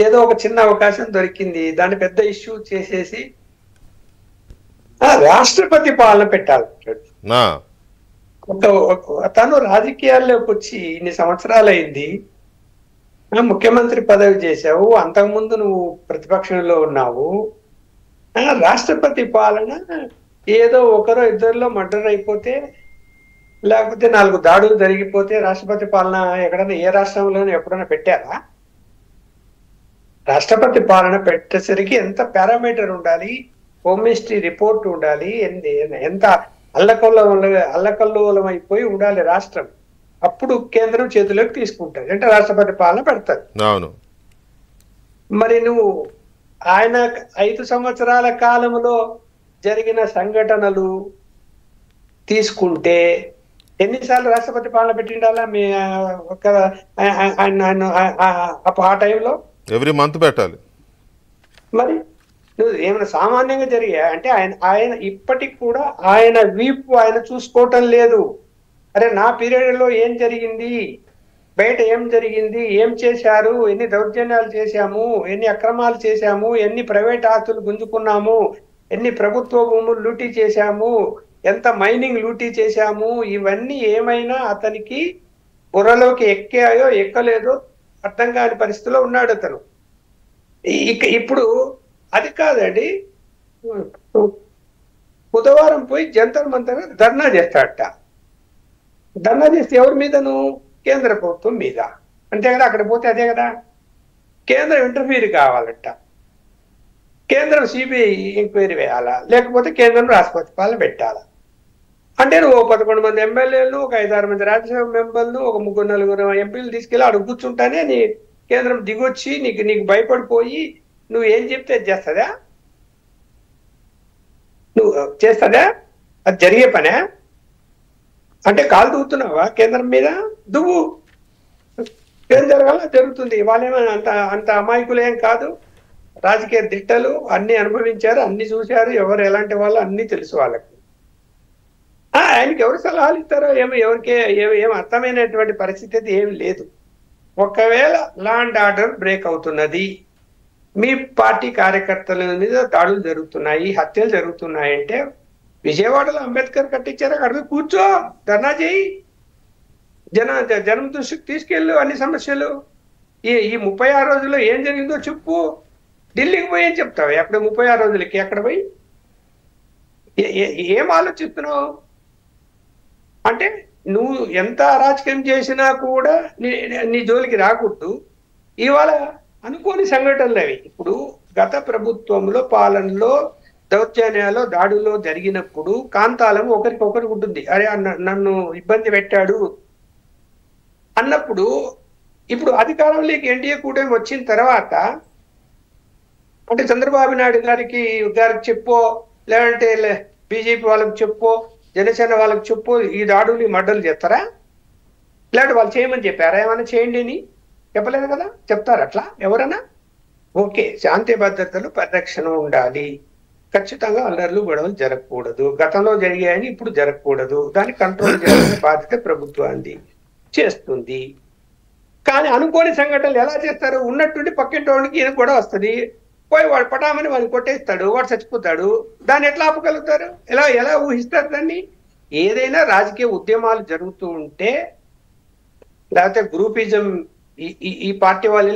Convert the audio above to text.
ఏదో ఒక చిన్న అవకాశం దొరికింది, దాన్ని పెద్ద ఇష్యూ చేసేసి రాష్ట్రపతి పాలన పెట్టాలి. తను రాజకీయాల్లోకి వచ్చి ఇన్ని సంవత్సరాలు అయింది, ముఖ్యమంత్రి పదవి చేశావు, అంతకుముందు నువ్వు ప్రతిపక్షంలో ఉన్నావు. రాష్ట్రపతి పాలన ఏదో ఒకరో ఇద్దరిలో మర్డర్ అయిపోతే, లేకపోతే 4 దాడులు జరిగిపోతే రాష్ట్రపతి పాలన ఎక్కడైనా ఏ రాష్ట్రంలోనే ఎప్పుడైనా పెట్టారా? రాష్ట్రపతి పాలన పెట్టేసరికి ఎంత పారామీటర్ ఉండాలి, హోమ్ మినిస్ట్రీ రిపోర్ట్ ఉండాలి, ఎంత అల్లకల్లోలం అయిపోయి ఉండాలి రాష్ట్రం. అప్పుడు కేంద్రం చేతిలోకి తీసుకుంటుంది, అంటే రాష్ట్రపతి పాలన పెడతారు. అవును. మరి నువ్వు ఆయన 5 సంవత్సరాల కాలంలో జరిగిన సంఘటనలు తీసుకుంటే ఎన్నిసార్లు రాష్ట్రపతి పాలన పెట్టిండాలా మీ ఆ టైంలో? ఎవ్రీ మంత్ పెట్టాలి. మరి నువ్వు ఏమైనా సామాన్యంగా జరిగా అంటే ఆయన ఇప్పటికి కూడా ఆయన వీపు ఆయన చూసుకోవటం లేదు. అరే నా పీరియడ్ లో ఏం జరిగింది, బయట ఏం జరిగింది, ఏం చేశారు, ఎన్ని దౌర్జన్యాలు చేశాము, ఎన్ని అక్రమాలు చేశాము, ఎన్ని ప్రైవేట్ ఆస్తులు గుంజుకున్నాము, ఎన్ని ప్రభుత్వ భూములు లూటీ చేశాము, ఎంత మైనింగ్ లూటీ చేశాము, ఇవన్నీ ఏమైనా అతనికి బుర్రలోకి ఎక్కాయో ఎక్కలేదో అర్థం కాని పరిస్థితిలో ఉన్నాడు అతను. ఇప్పుడు అది కాదండి, బుధవారం పోయి జంతర్ మంతర్ ధర్నా చేస్తాడట. ధర్నా చేస్తే ఎవరి మీదను? కేంద్ర ప్రభుత్వం మీద. అంతే కదా, అక్కడ పోతే అదే కదా. కేంద్రం ఇంటర్ఫీర్ కావాలంట, కేంద్రం సిబిఐ ఎంక్వైరీ వేయాలా, లేకపోతే కేంద్రం రాష్ట్రపతి పాలన పెట్టాలా. అంటే నువ్వు 11 మంది ఎమ్మెల్యేలు, ఒక 5-6 మంది రాజ్యసభ మెంబర్లు, ఒక 3-4 ఎంపీలు తీసుకెళ్ళి అడుగు కూర్చుంటానే నీ కేంద్రం దిగొచ్చి నీకు భయపడిపోయి నువ్వు ఏం చెప్తే అది చేస్తుందా? నువ్వు చేస్తుందా? అది జరిగే పనే? అంటే కాలు దువ్వుతున్నావా కేంద్రం మీద? దువ్వు, ఏం జరగాలో జరుగుతుంది. వాళ్ళేమైనా అంత అమాయకులేం కాదు, రాజకీయ దిట్టలు, అన్ని అనుభవించారు, అన్ని చూశారు, ఎవరు ఎలాంటి వాళ్ళు అన్ని తెలుసు వాళ్ళకి. ఆయనకి ఎవరు సలహాలు ఇస్తారో ఎవరికి ఏం అర్థమైనటువంటి పరిస్థితి ఏమి లేదు. ఒకవేళ లా అండ్ ఆర్డర్ బ్రేక్ అవుతున్నది, మీ పార్టీ కార్యకర్తల మీద దాడులు జరుగుతున్నాయి, హత్యలు జరుగుతున్నాయంటే విజయవాడలో అంబేద్కర్ కట్టించారు, అక్కడ కూర్చో, ధర్నా చేయి, జనం దృష్టికి తీసుకెళ్ళు అన్ని సమస్యలు. ఈ 36 రోజుల్లో ఏం జరిగిందో చెప్పు. ఢిల్లీకి పోయి ఏం చెప్తావు? అక్కడ 36 రోజులకి అక్కడ పోయి ఏం ఆలోచిస్తున్నావు? అంటే నువ్వు ఎంత రాజకీయం చేసినా కూడా నీ జోలికి రాకూడదు. ఇవాళ అనుకోని సంఘటనలు అవి. ఇప్పుడు గత ప్రభుత్వంలో పాలనలో దౌర్జన్యాలు దాడులో జరిగినప్పుడు కాంతాలం ఒకరికొకరికి ఉంటుంది. అరే నన్ను ఇబ్బంది పెట్టాడు అన్నప్పుడు, ఇప్పుడు అధికారంలోకి ఎన్డీఏ కూటమి వచ్చిన తర్వాత అంటే చంద్రబాబు నాయుడు గారికి చెప్పో, లేదంటే బీజేపీ వాళ్ళకి చెప్పో, జనసేన వాళ్ళకి చెప్పు, ఈ దాడులు మర్డర్లు చేస్తారా? లేదంటే వాళ్ళు చేయమని చెప్పారా? ఏమైనా చేయండి అని చెప్పలేదు కదా. చెప్తారు అట్లా ఎవరన్నా? ఓకే, శాంతి భద్రతలు పరిరక్షణ ఉండాలి, ఖచ్చితంగా అల్లర్లు గొడవలు జరగకూడదు, గతంలో జరిగాయని ఇప్పుడు జరగకూడదు, దాన్ని కంట్రోల్ చేయాల్సిన బాధ్యత ప్రభుత్వాన్ని చేస్తుంది. కానీ అనుకోని సంఘటనలు ఎలా చేస్తారు? ఉన్నట్టుండి పక్కింటోడికి ఈయన కూడా వస్తుంది, పోయి వాడు పటామని వాడిని కొట్టేస్తాడు, వాడు చచ్చిపోతాడు. దాన్ని ఎట్లా ఆపగలుగుతారు? ఎలా ఊహిస్తారు దాన్ని? ఏదైనా రాజకీయ ఉద్యమాలు జరుగుతూ ఉంటే, లేకపోతే గ్రూపిజం ఈ పార్టీ వాళ్ళు